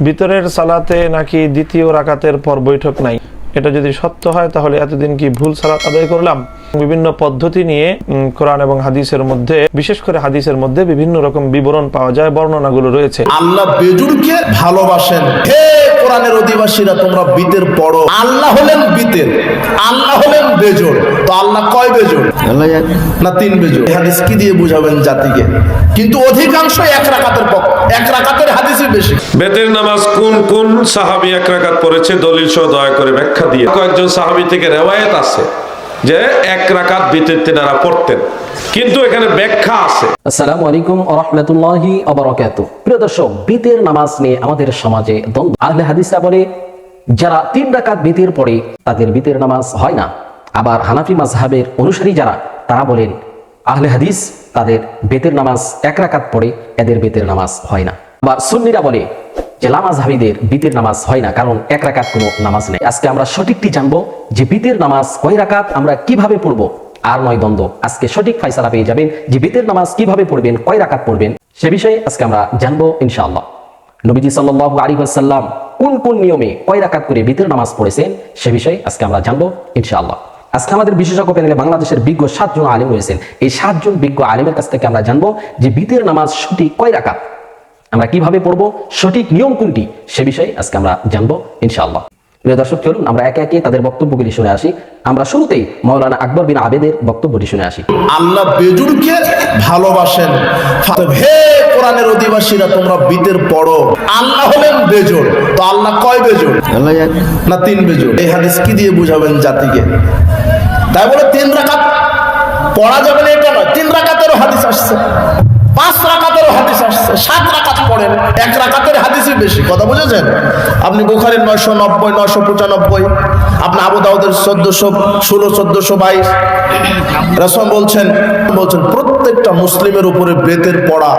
ভিতরের সালাতে নাকি দ্বিতীয় রাকাতের পর বৈঠক নাই, এটা যদি সত্য হয় তাহলে এতদিন কি ভুল সালাত আদায় করলাম? বিভিন্ন পদ্ধতি নিয়ে কোরআন এবং হাদিসের মধ্যে, বিশেষ করে হাদিসের মধ্যে বিভিন্ন রকম বিবরণ পাওয়া যায়, বর্ণনাগুলো রয়েছে। আল্লাহ বেজুরকে ভালোবাসেন। হে কোরআনের অধিবাসীরা, তোমরা বিতের পড়ো। আল্লাহ হলেন বিতের, আল্লাহ হলেন বেজোড়। তো আল্লাহ কয় বেজোড়? না তিন বেজোড়। হাদিস কি দিয়ে বুঝাবেন জাতিকে? কিন্তু অধিকাংশ এক রাকাতের পক্ষ, এক রাকাতের হাদিসই বেশি। বেতের নামাজ কোন কোন সাহাবী এক রাকাত পড়েছে দলিল সহ দয়া করে ব্যাখ্যা দিয়ে। কয়েকজন সাহাবী থেকে রিওয়ায়াত আছে যে এক রাকাত বেতের তেনারা পড়তেন, কিন্তু এখানে ব্যাখ্যা আছে। আসসালামু আলাইকুম ওয়া রাহমাতুল্লাহি ওয়া বারাকাতুহু। প্রিয় দর্শক, বিতের নামাজ নিয়ে আমাদের সমাজে দ্বন্দ্ব। আহলে হাদিসরা বলে যারা 3 রাকাত বিতের পড়ে তাদের বিতের নামাজ হয় না। আবার হানাফি মাযহাবের অনুসারী যারা, তারা বলেন আহলে হাদিস তাদের বেতের নামাজ 1 রাকাত পড়ে এদের বেতের নামাজ হয় না। বা সুন্নিরা বলে যে লামাযহাবীদের বিতের নামাজ হয় না, কারণ 1 রাকাত কোনো নামাজ নেই। আজকে আমরা সঠিকটি জানবো যে বিতের নামাজ কয় রাকাত, আমরা কিভাবে পড়বো। আর নয় দ্বন্দ্ব, আজকে সঠিক ফয়সালা পেয়ে যাবেন যে বিতের নামাজ কিভাবে পড়বেন, কয় রাকাত পড়বেন, সে বিষয়ে আজকে আমরা জানবো ইনশাআল্লাহ। নবীজি সাল্লাল্লাহু আলাইহি ওয়াসাল্লাম কোন কোন নিয়মে কয় রাকাত করে বিতের নামাজ পড়েছেন সে বিষয়ে আজকে আমরা জানবো ইনশাআল্লাহ। আজকে আমাদের বিশেষজ্ঞ প্যানেলে বাংলাদেশের বিজ্ঞ 7 জন আলেম রয়েছেন। এই 7 জন বিজ্ঞ আলেমের কাছ থেকে আমরা জানবো যে বিতের নামাজ সঠিক কয় রাকাত, আমরা কিভাবে পড়বো, সঠিক নিয়ম কোনটি, সে বিষয়ে আজকে আমরা জানবো ইনশাআল্লাহ। প্রিয় দর্শক, চলুন আমরা একে একে তাদের বক্তব্যগুলি শুনে আসি। আমরা শুরুতেই মাওলানা আকবর বিন আবেদের বক্তব্যটি শুনে আসি। আল্লাহ বেজুরকে ভালোবাসেন। হে কোরআনের অধিবাসীরা, তোমরা বিতের পড়ো। আল্লাহ হলেন বেজোড়। তো আল্লাহ কয় বেজোড়? না তিন বেজোড়। এই হাদিস কি দিয়ে বুঝাবেন জাতিকে? তাই বলে 3 রাকাত পড়া যাবে না এটা নয়। 3 রাকাতেরও হাদিস আসছে, 5 রাকাতেরও হাদিস আসছে। 7 রাকাত পড়েন, 1 রাকাতের হাদিসই বেশি। কথা বুঝেছেন? আপনি বুখারীর 990, 995, আপনি আবু দাউদের 1416, 1422। রাসূল বলছেন প্রত্যেকটা মুসলিমের উপরে বেতের পড়া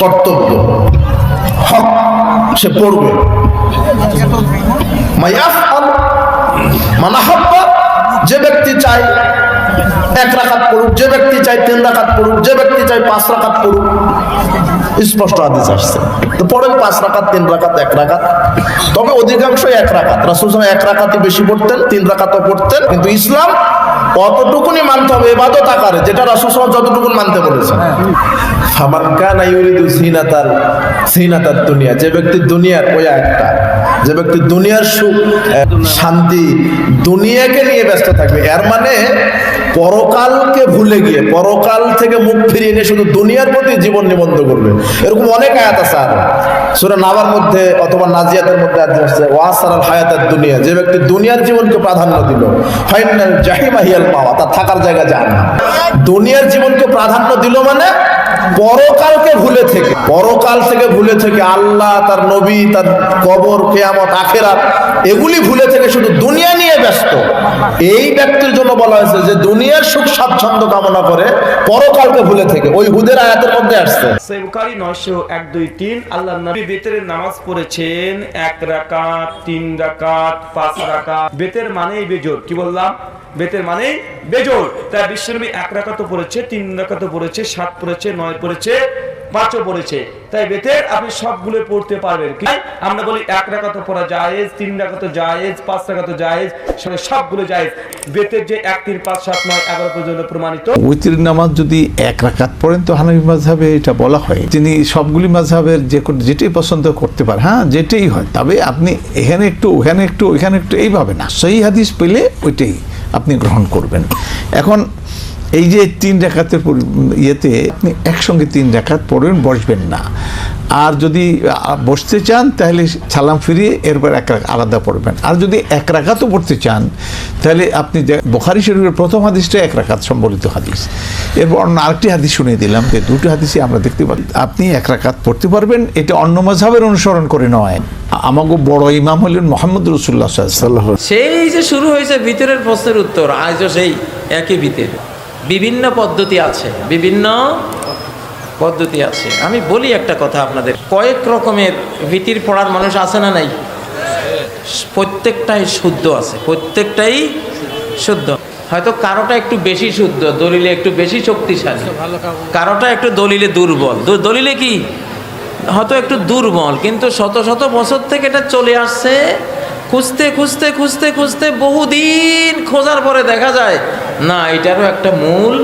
কর্তব্য, হক, সে পড়বে। মায়াফআল মান আহাব্বা, যে ব্যক্তি চায় 1 রাকাত পড়ুক, যে ব্যক্তি চায় 3 রাকাত পড়ুক, যে ব্যক্তি চায় 5 রাকাত পড়ুক। স্পষ্ট হাদিস আসছে। তো পড়েন 5 রাকাত, 3 রাকাত, 1 রাকাত। তবে অধিকাংশ 1 রাকাত। রাসূল সাল্লাল্লাহু আলাইহি ওয়াসাল্লাম 1 রাকাতই বেশি পড়তেন, 3 রাকাতও পড়তেন। কিন্তু ইসলাম অতটুকুনি মানতে হবে ইবাদত আকারে, যেটা রাসূল সাল্লাল্লাহু আলাইহি ওয়াসাল্লাম যতটুকুন মানতে বলেছেন। ফামান কানা ইউরিদু সিনাতাদ দুনিয়া, যে ব্যক্তি দুনিয়ার, ওই একটা, যে ব্যক্তি দুনিয়ার সুখ, শান্তি, দুনিয়াকে নিয়ে ব্যস্ত থাকবে, এর মানে পরকালকে ভুলে গিয়ে, পরকাল থেকে মুখ ফিরিয়ে নিয়ে শুধু দুনিয়ার প্রতি জীবন নিবন্ধ করবে। এরকম অনেক আয়াত আছে। আর সূরা নাবার মধ্যে অথবা নাজিয়াতের মধ্যে আছে ওয়াসারাল হায়াতাদ দুনিয়া, যে ব্যক্তি দুনিয়ার জীবনকে প্রাধান্য দিল, ফাইনাল জাহিমা হিয়াল মাওয়া, তার থাকার জায়গা জাহান্নাম। দুনিয়ার জীবনকে প্রাধান্য দিল মানে পরকালকে ভুলে থেকে, পরকাল থেকে ভুলে থেকে, আল্লাহ, তার নবী, তার কবর, কিয়ামত, আখিরাত, এগুলি ভুলে থেকে শুধু দুনিয়া নিয়ে ব্যস্ত। এই ব্যক্তির জন্য বলা হয়েছে যে দুনিয়ার সুখ স্বাচ্ছন্দ্য কামনা করে, পরকালকে ভুলে থেকে। ওই হুদের আয়াতের মধ্যে আসছে। সহিহ বুখারী 901-2-3 আল্লাহর নবী বেতের নামাজ পড়েছেন 1 রাকাত, 3 রাকাত, 5 রাকাত। বেতের মানেই বেজোড়। কি বললাম? বেতের মানেই বেজোড়। তাই বিশ্বনবী 1 রাকাতও পড়েছে, 3 রাকাতও পড়েছে, 7 পড়েছে, 9 পড়েছে, 5ও পড়েছে। তাই বেতের আপনি সবগুলো পড়তে পারবেন। কি আমরা বলি 1 রাকাতও পড়া জায়েজ, 3 রাকাতও জায়েজ, 5 রাকাতও জায়েজ, সবগুলো জায়েজ। বেতের যে 1, 3, 5, 7, 9, 11 পর্যন্ত প্রমাণিত। উইতির নামাজ যদি 1 রাকাত পড়েন তো হানাফি মাযহাবে এটা বলা হয়, তিনি সবগুলি মাযহাবের যেটাই পছন্দ করতে পারে, হ্যাঁ যেটাই হয়। তবে আপনি এখানে একটু, ওখানে একটু, ওইখানে একটু, এইভাবে না। সহিহ হাদিস পেলে ওইটাই আপনি গ্রহণ করবেন। এখন এই যে 3 রাকাতের ইয়েতে আপনি একসঙ্গে 3 রাকাত পড়বেন, বসবেন না। আর যদি বসতে চান তাহলে সালাম ফিরিয়ে এরপর 1 রাকাত আলাদা পড়বেন। আর যদি 1 রাকাতও পড়তে চান তাহলে আপনি বুখারী শরীফের প্রথম হাদিসটা 1 রাকাত সম্বলিত হাদিস। এরপর অন্য আরেকটি হাদিস শুনিয়ে দিলাম যে 2টি হাদিসই আমরা দেখতে পারি আপনি 1 রাকাত পড়তে পারবেন। এটা অন্য মাযহাবের অনুসরণ করে নয়। আমাকে বড় ইমাম হলেন মুহাম্মদ রাসূলুল্লাহ সাল্লাল্লাহু আলাইহি ওয়াসাল্লাম। সেই যে শুরু হয়েছে ভিতরের প্রশ্নের উত্তর, আজও সেই একই ভিতর। বিভিন্ন পদ্ধতি আছে, বিভিন্ন পদ্ধতি আছে। আমি বলি একটা কথা আপনাদের, কয়েক রকমের ভিতির পড়ার মানুষ আছে না নাই? প্রত্যেকটাই শুদ্ধ আছে, প্রত্যেকটাই শুদ্ধ। হয়তো কারোটা একটু বেশি শুদ্ধ, দলিলে একটু বেশি শক্তিশালী, কারোটা একটু দলিলে দুর্বল। দলিলে কি হয়তো একটু দুর্বল, কিন্তু শত শত বছর থেকে এটা চলে আসছে। খুঁজতে খুঁজতে খুঁজতে খুঁজতে বহুদিন খোঁজার পরে দেখা যায় না, এটারও একটা মূল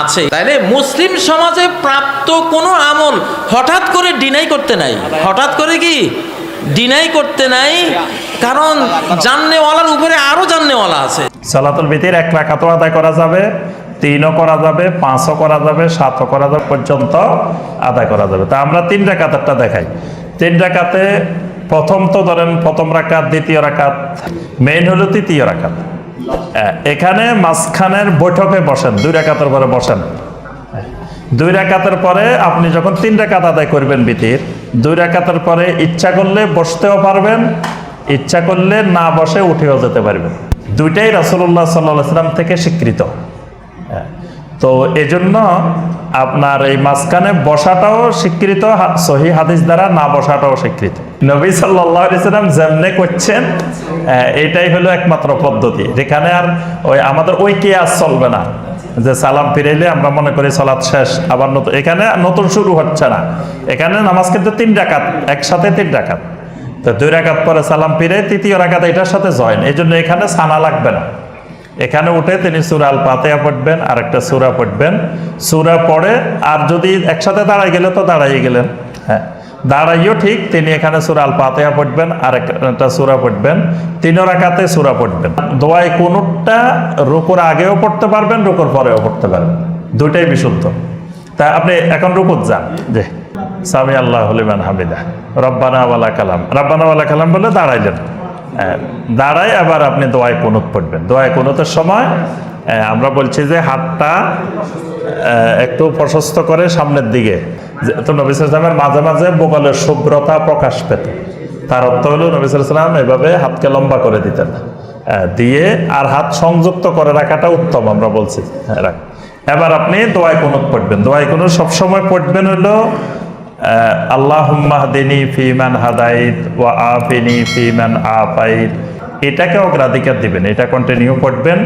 আছে। তাইলে মুসলিম সমাজে প্রাপ্ত কোনো আমল হঠাৎ করে ডিনাই করতে নাই, হঠাৎ করে কি ডিনাই করতে নাই, কারণ জাননেওয়ালার উপরে আরো জাননেওয়ালা আছে। সালাতুল বিতির 1 রাকাতও আদায় করা যাবে, 3ও করা যাবে, 5ও করা যাবে, 7ও করা যাবে, পর্যন্ত আদায় করা যাবে। তা আমরা 3 রাকাতেরটা দেখাই। 3 রাকাতে প্রথম তো ধরেন প্রথম রাকাত, দ্বিতীয় রাকাত, মেইন হলো তৃতীয় রাকাত। এখানে মাঝখানের বৈঠকে বসেন, 2 রাকাতের পরে বসেন। 2 রাকাতের পরে আপনি যখন 3 রাকাত আদায় করবেন বিতির, 2 রাকাতের পরে ইচ্ছা করলে বসতেও পারবেন, ইচ্ছা করলে না বসে উঠেও যেতে পারবেন। দুইটাই রাসূলুল্লাহ সাল্লাল্লাহু আলাইহি ওয়াসাল্লাম থেকে স্বীকৃত। তো এজন্য আপনার এই মাঝখানে বসাটাও স্বীকৃত সহি হাদিস দ্বারা, না বসাটাও স্বীকৃত। নবী সাল্লাল্লাহু আলাইহি ওয়াসাল্লাম যেমনে করছেন এটাই হলো একমাত্র পদ্ধতি, যেখানে আর ওই আমাদের ওই কিয়াস চলবে না যে সালাম ফিরাইলে আমরা মনে করি সালাত শেষ, আবার নতুন, এখানে নতুন শুরু হচ্ছে না। এখানে নামাজ কিন্তু 3 রাকাত, একসাথে 3 রাকাত। তো 2 রাকাত পরে সালাম ফিরে তৃতীয় রাকাত এটার সাথে জয়েন, এই জন্য এখানে সানা লাগবে না। এখানে উঠে তিনি সূরা আল ফাতিহা পড়বেন, আর একটা সূরা পড়বেন, সূরা পড়ে আর যদি একসাথে দাঁড়াই গেলে তো দাঁড়াই গেলেন, হ্যাঁ দাঁড়াইও ঠিক, তিনি এখানে সূরা আল ফাতিহা পড়বেন, আর একটা সূরা পড়বেন, 3 রাকাতে সূরা পড়বেন। দোয়ায়ে কুনুতটা রুকুর আগেও পড়তে পারবেন, রুকুর পরেও পড়তে পারবেন, দুইটাই বিশুদ্ধ। তা আপনি এখন রুকুত যান, যে সামি আল্লাহু লিমান হামিদা, রব্বানা ওয়া লাকাল হামদ, রব্বানা ওয়া লাকাল হামদ বলে দাঁড়াইলেন। দাঁড়ায় আবার আপনি দোয়ায়ে কুনুত পড়বেন। দোয়ায়ে কুনুতের সময় আমরা বলছি যে হাতটা একটু প্রশস্ত করে সামনের দিকে, তো নবী সাল্লাল্লাহু আলাইহি ওয়াসাল্লামের মাঝে মাঝে বগলের শুভ্রতা প্রকাশ পেত। তার অর্থ হলো নবী সাল্লাল্লাহু আলাইহি ওয়াসাল্লাম এভাবে হাতকে লম্বা করে দিতেন, দিয়ে আর হাত সংযুক্ত করে রাখাটা উত্তম আমরা বলছি। এবার আপনি দোয়ায়ে কুনুত পড়বেন। দোয়ায়ে কুনুত সবসময় পড়বেন হলো আল্লাহুম্মা হদিনি ফিমান হাদাইত ওয়া আফিনি ফিমান আফাইত, এটাকে অগ্রাধিকার দিবেন, এটা কন্টিনিউ পড়বেন।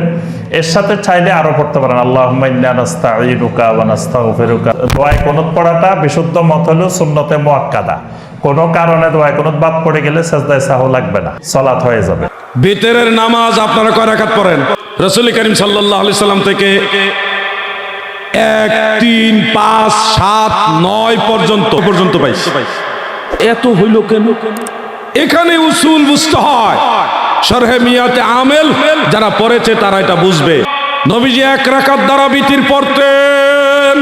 এর সাথে চাইলে আরো পড়তে পারেন আল্লাহুম্মা ইন্না নাস্তাঈনুকা ওয়া নাস্তাগফিরুকা। দোয়ায়ে কুনুত পড়াটা বিশুদ্ধ মত হলো সুন্নতে মুআক্কাদা, কোনো কারণে দোয়ায়ে কুনুত বাদ পড়ে গেলে সিজদায়ে সাহু লাগবে না, সালাত হয়ে যাবে। বিতরের নামাজ আপনারা কয় রাকাত পড়েন? রাসূল করিম সাল্লাল্লাহু আলাইহি সাল্লাম থেকে 1, 3, 5, 7, 9 পর্যন্ত পাইছি। এত হইল কেন? এখানে উসুল বুঝতে হয়, শরহে মিয়াতে আমেল যারা পড়েছে তারা এটা বুঝবে। নবীজি 1 রাকাত দ্বারা বিতির পড়তেন,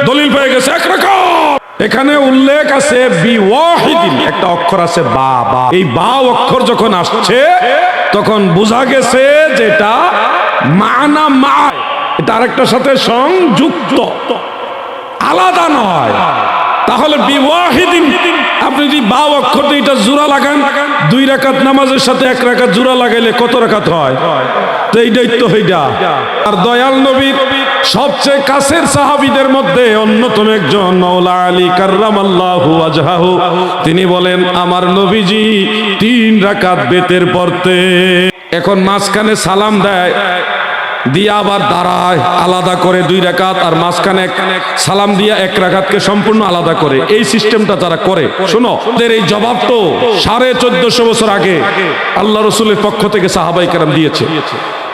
দলিল পেয়ে গেছে 1 রাকাত। এখানে উল্লেখ আছে বিওয়াহিদিন, একটা অক্ষর আছে বা, এই বা অক্ষর যখন আসছে তখন বোঝা গেছে যেটা মানা মা, এটা আরেকটার সাথে সংযুক্ত, আলাদা নয়। তাহলে বিওয়াহিদিন আপনি যদি বা অক্ষর এটা জোড়া লাগান, 2 রাকাত নামাজের সাথে 1 রাকাত জোড়া লাগাইলে কত রাকাত হয়? তো এইটাই তো হইটা। আর দয়াল নবীর সবচেয়ে কাছের সাহাবীদের মধ্যে অন্যতম একজন মাওলা আলী কাররামাল্লাহু ওয়াজহাহু, তিনি বলেন আমার নবীজি 3 রাকাত বেতের পড়তে। এখন মাঝখানে সালাম দেয়, দিয়া আবার দাঁড়ায় আলাদা করে 2 রাকাত, আর মাঝখানে সালাম দিয়া 1 রাকাতকে সম্পূর্ণ আলাদা করে। এই সিস্টেমটা যারা করে, শোনো, ওদের এই জবাব তো 1450 বছর আগে আল্লাহ রসুলের পক্ষ থেকে সাহাবায়ে কেরাম দিয়েছে।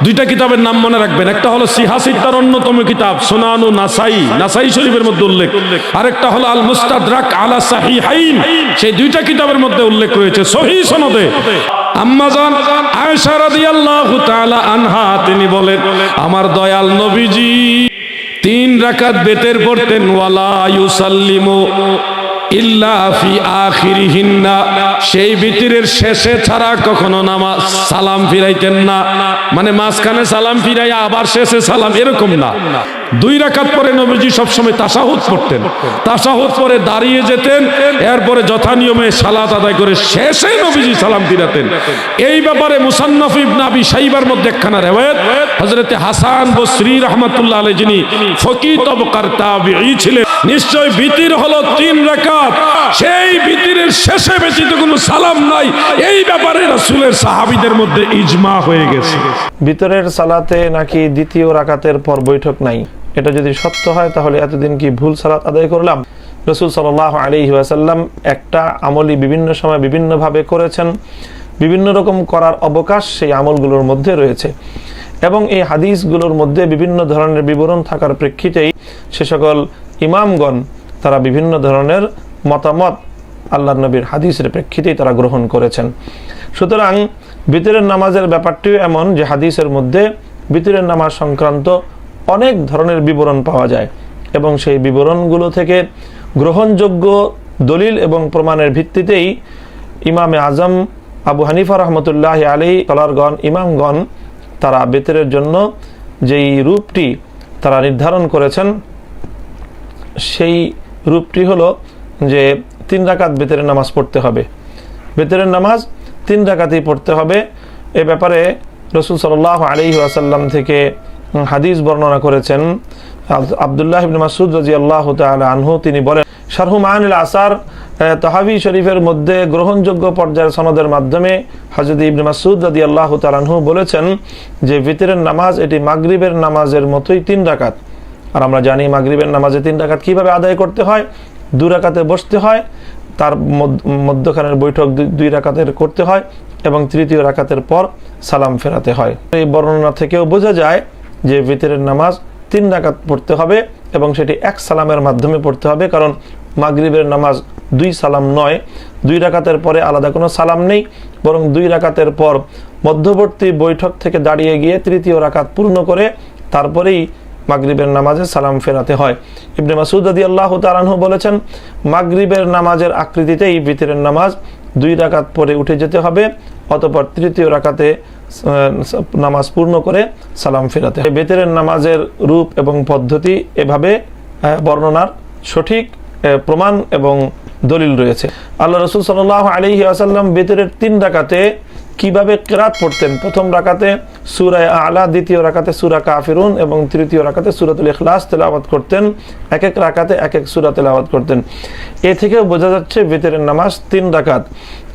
2টা কিতাবের নাম মনে রাখবেন, একটা হলো সিহাসিত্তার অন্যতম কিতাব সুনানু নাসাই, নাসাই শরীফের মধ্যে উল্লেখ, আরেকটা হলো আল মুস্তাদরাক আলা সাহিহাইন, সেই 2টা কিতাবের মধ্যে উল্লেখ রয়েছে সহিহ সনদে। আম্মাজান আয়েশা রাদিয়াল্লাহু তাআলা আনহা তিনি বলেন আমার দয়াল নবীজি 3 রাকাত বেতের পড়তেন, ওয়ালা ইউসাল্লিমু ইল্লা ফি আখিরিহিন্না, সেই বিতিরের শেষে ছাড়া কখনো নামাজ সালাম ফিরাইতেন না, মানে মাঝখানে সালাম ফিরাইয়া আবার শেষে সালাম, এরকম না। 2 রাকাত পরে নবীজি সবসময় তাশাহুদ পড়তেন, তাশাহুদ পরে দাঁড়িয়ে যেতেন, এরপরে যথানিয়মে সালাত আদায় করে শেষে নবীজি সালাম ফিরাতেন। এই ব্যাপারে মুসান্নাফ ইবনে আবি শাইবার মধ্যে একখানা riwayat, হযরতে হাসান বসরি রাহমাতুল্লাহ আলাইহি যিনি ফকিহ তবকার তাবিঈ ছিলেন, নিশ্চয় বিতির হলো 3 রাকাত, সেই বিতিরের শেষে ব্যতীত কোনো সালাম নাই, এই ব্যাপারে রাসূলের সাহাবীদের মধ্যে ইজমা হয়ে গেছে। ভিতরের সালাতে নাকি দ্বিতীয় রাকাতের পর বৈঠক নাই, এটা যদি সত্য হয় তাহলে এতদিন কি ভুল সালাত আদায় করলাম? রাসূল সাল্লাল্লাহু আলাইহি ওয়াসাল্লাম একটা আমলই বিভিন্ন সময় বিভিন্নভাবে করেছেন, বিভিন্ন রকম করার অবকাশ সেই আমলগুলোর মধ্যে রয়েছে এবং এই হাদিসগুলোর মধ্যে বিভিন্ন ধরনের বিবরণ থাকার প্রেক্ষিতেই সে সকল ইমামগণ তারা বিভিন্ন ধরনের মতামত আল্লাহর নবীর হাদিসের প্রেক্ষিতেই তারা গ্রহণ করেছেন। সুতরাং ভিতরের নামাজের ব্যাপারটিও এমন যে হাদিসের মধ্যে ভিতরের নামাজ সংক্রান্ত অনেক ধরনের বিবরণ পাওয়া যায় এবং সেই বিবরণগুলো থেকে গ্রহণযোগ্য দলিল এবং প্রমাণের ভিত্তিতেই ইমামে আজম আবু হানিফা রহমতুল্লাহ আলী কলারগণ ইমামগণ তারা বেতেরের জন্য যেই রূপটি তারা নির্ধারণ করেছেন সেই রূপটি হলো যে 3 রাকাত বেতেরের নামাজ পড়তে হবে। বেতেরের নামাজ 3 রাকাতই পড়তে হবে। এ ব্যাপারে রাসূল সাল্লাল্লাহু আলাইহি ওয়াসাল্লাম থেকে হাদিস বর্ণনা করেছেন আব্দুল্লাহ ইবনে মাসউদ রাদিয়াল্লাহু তাআলা আনহু, তিনি বলেন শারহু মাআনিল আসার তাহাবি শরীফের মধ্যে গ্রহণযোগ্য পর্যায়ের সনদের মাধ্যমে হযরত ইবনে মাসউদ রাদিয়াল্লাহু তাআলা আনহু বলেছেন যে ভিতরের নামাজ এটি মাগরিবের নামাজের মতোই 3 রাকাত। আর আমরা জানি মাগরিবের নামাজে 3 রাকাত কিভাবে আদায় করতে হয়, 2 রাকাতে বসতে হয়, তার মধ্যখানের বৈঠক 2 রাকাতের করতে হয় এবং তৃতীয় রাকাতের পর সালাম ফেরাতে হয়। এই বর্ণনা থেকেও বোঝা যায় যে ভিতরের নামাজ 3 রাকাত পড়তে হবে এবং সেটি 1 সালামের মাধ্যমে পড়তে হবে, কারণ মাগরিবের নামাজ 2 সালাম নয়, 2 রাকাতের পরে আলাদা কোনো সালাম নেই, বরং 2 রাকাতের পর মধ্যবর্তী বৈঠক থেকে দাঁড়িয়ে গিয়ে তৃতীয় রাকাত পূর্ণ করে তারপরেই মাগরিবের নামাজে সালাম ফেরাতে হয়। ইবনে মাসউদ রাদিয়াল্লাহু তাআলা আনহু বলেছেন মাগরিবের নামাজের আকৃতিতেই ভিতরের নামাজ 2 রাকাত পরে উঠে যেতে হবে, অতঃপর তৃতীয় রাকাতে নামাজ পূর্ণ করে সালাম ফেরাতে হবে। ভিতরের নামাজের রূপ এবং পদ্ধতি এভাবে বর্ণনার সঠিক প্রমাণ এবং দলিল রয়েছে। আল্লাহ রাসূল সাল্লাল্লাহু আলাইহি ওয়াসাল্লাম ভিতরের 3 রাকাতে কিভাবে কিরাত পড়তেন? প্রথম রাকাতে সূরা আলা, দ্বিতীয় রাকাতে সূরা কাফিরুন এবং তৃতীয় রাকাতে সূরাতুল ইখলাস তেলাওয়াত করতেন। এক এক রাকাতে এক এক সূরা তেলাওয়াত করতেন। এ থেকে বোঝা যাচ্ছে ভিতরের নামাজ 3 রাকাত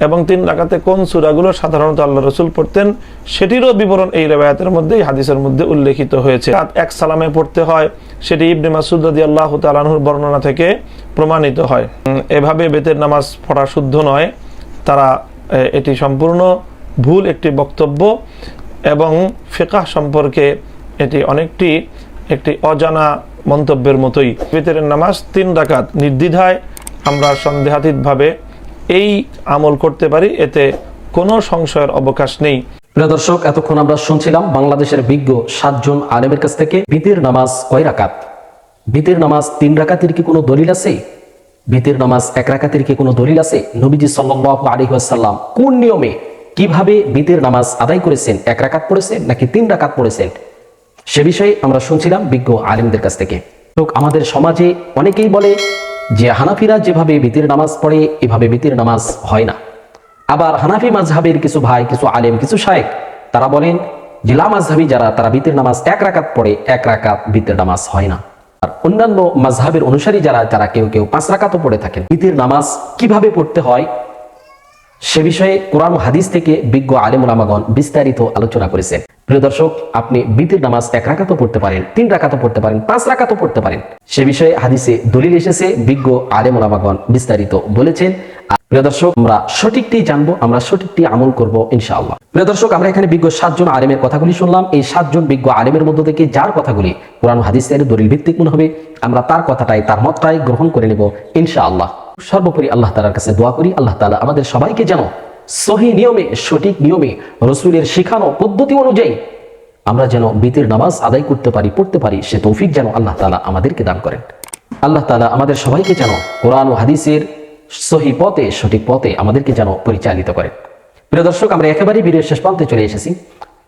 এবং 3 রাকাতে কোন সূরাগুলো সাধারণত আল্লাহ রাসূল পড়তেন সেটিরও বিবরণ এই riwayaতের মধ্যে, এই হাদিসের মধ্যে উল্লেখিত হয়েছে। 1 সালামে পড়তে হয়, সেটি ইবনে মাসউদ রাদিয়াল্লাহু তাআলা আনহুর বর্ণনা থেকে প্রমাণিত হয়। এভাবে বেতের নামাজ পড়া শুদ্ধ নয়, তারা এটি সম্পূর্ণ ভুল একটি বক্তব্য এবং ফিকহ সম্পর্কে এটি অনেকটি একটি অজানা মন্তব্যের মতোই। ভিতরের নামাজ 3 রাকাত নির্দ্বিধায় আমরা সন্দেহাতীতভাবে এই আমল করতে পারি, এতে কোনো সংশয়ের অবকাশ নেই। প্রিয় দর্শক, এতক্ষণ আমরা শুনছিলাম বাংলাদেশের বিজ্ঞ 7 জন আলেমের কাছ থেকে ভিতরের নামাজ কয় রাকাত, ভিতরের নামাজ 3 রাকাতের কি কোনো দলিল আছে, ভিতরের নামাজ 1 রাকাতের কি কোনো দলিল আছে, নবীজি সাল্লাল্লাহু আলাইহি ওয়াসাল্লাম কোন নিয়মে কিভাবে ভিতরের নামাজ আদায় করেছেন, 1 রাকাত পড়েছেন নাকি 3 রাকাত পড়েছেন, সে বিষয়ে আমরা শুনছিলাম বিজ্ঞ আলেমদের কাছ থেকে। আমাদের সমাজে অনেকেই বলে যে হানাফিরা যেভাবে ভিতরের নামাজ পড়ে এভাবে ভিতরের নামাজ হয় না। আবার হানাফি মাযহাবের কিছু ভাই, কিছু আলেম, কিছু শায়েখ তারা বলেন যে লা মাযহাবি যারা তারা ভিতরের নামাজ 1 রাকাত পড়ে, 1 রাকাত ভিতরের নামাজ হয় না। আর অন্যান্য মাযহাবের অনুসারী যারা তারা কেউ কেউ 5 রাকাতও পড়ে থাকেন। ভিতরের নামাজ কিভাবে পড়তে হয় সে বিষয়ে কোরআন ও হাদিস থেকে বিজ্ঞ আলেম উলামাগণ বিস্তারিত আলোচনা করেছেন। প্রিয় দর্শক, আপনি ভিতরের নামাজ 1 রাকাতও পড়তে পারেন, 3 রাকাতও পড়তে পারেন, 5 রাকাতও পড়তে পারেন। সে বিষয়ে হাদিসে দলিল এসেছে, বিজ্ঞ আলেম উলামাগণ বিস্তারিত বলেছেন। প্রিয় দর্শক, আমরা সঠিকটি জানবো, আমরা সঠিকটি আমল করব ইনশাআল্লাহ। প্রিয় দর্শক, আমরা এখানে বিজ্ঞ 7 জন আলেমের কথাগুলি শুনলাম। এই 7 জন বিজ্ঞ আলেমের মধ্য থেকে যার কথাগুলি কোরআন হাদিসের দলিল ভিত্তিক মনে হবে, আমরা তার কথাটাই, তার মতটাই গ্রহণ করে নেব ইনশাআল্লাহ। সর্বোপরি আল্লাহ তাআলার কাছে দোয়া করি, আল্লাহ তাআলা আমাদের সবাইকে যেন সহি নিয়মে, সঠিক নিয়মে, রাসূলের শেখানো পদ্ধতি অনুযায়ী আমরা যেন ভিতরের নামাজ আদায় করতে পারি, পড়তে পারি, সে তৌফিক যেন আল্লাহ তাআলা আমাদেরকে দান করেন। আল্লাহ তাআলা আমাদের সবাইকে যেন কোরআন ও হাদিসের সহি পথে, সঠিক পথে আমাদেরকে যেন পরিচালিত করেন। প্রিয় দর্শক, আমরা একেবারেই ভিডিওর শেষ প্রান্তে চলে এসেছি।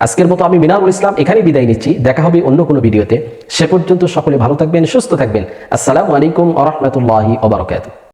আজকের মতো আমি মিনারুল ইসলাম এখানেই বিদায় নিচ্ছি। দেখা হবে অন্য কোনো ভিডিওতে। সে পর্যন্ত সকলে ভালো থাকবেন, সুস্থ থাকবেন। আসসালামু আলাইকুম ওয়া রাহমাতুল্লাহি ওয়া বারাকাতুহু।